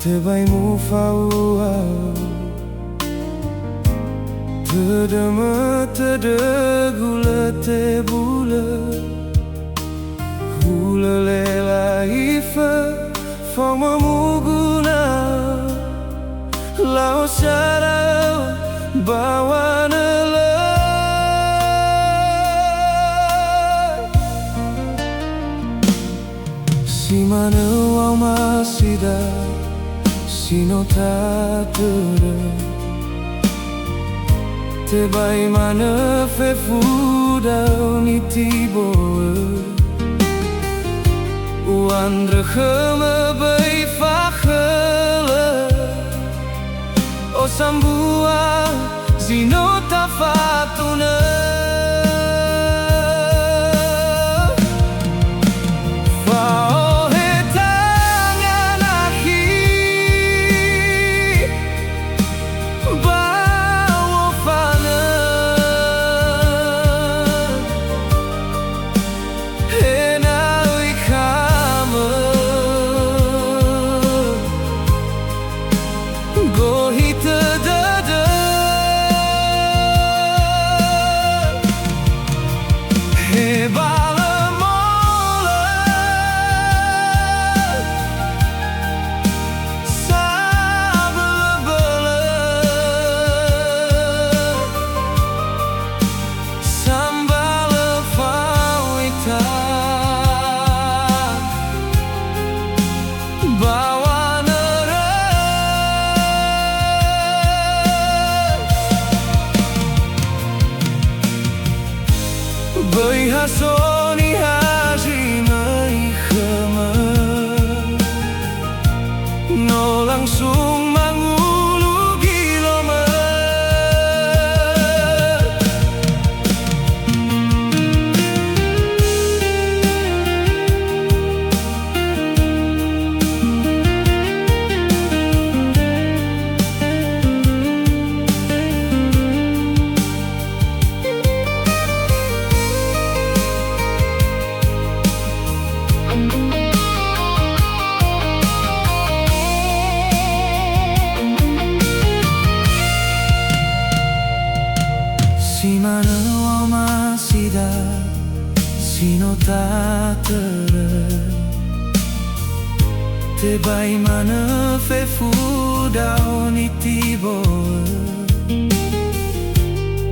Tebai mu faua Tedema tedegula te bula Hula lela ifa Forma muguna Lao sarau bawana la Si mana wau masida Sino tatere Tebai mana fe fudau ni tiboe Uandre khema bai fakhele O sambua zino tafatuna Bai hasoni haji mai khama No langsung mangulu giloma Si mana wau masida Sino tatere Tebai mana fe fudau ni tiboe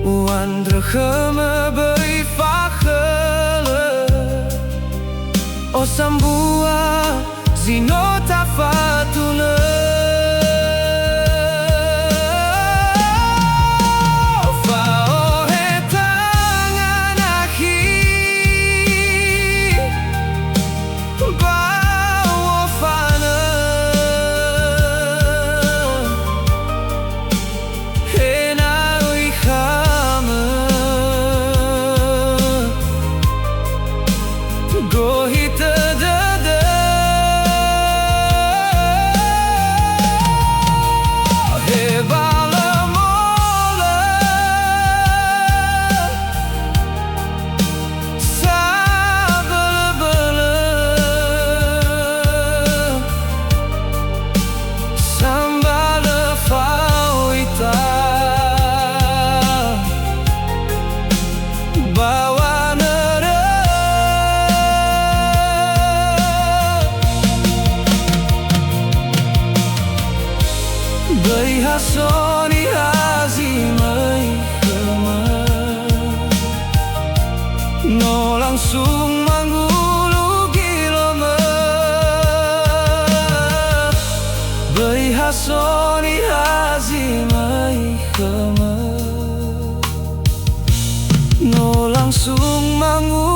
Uandre khema bai fakhele O sambua zino tafatuna Bai hasoni hazi mai khema No langsung mangulu giloma Bai hasoni hazi mai khema No langsung mangulu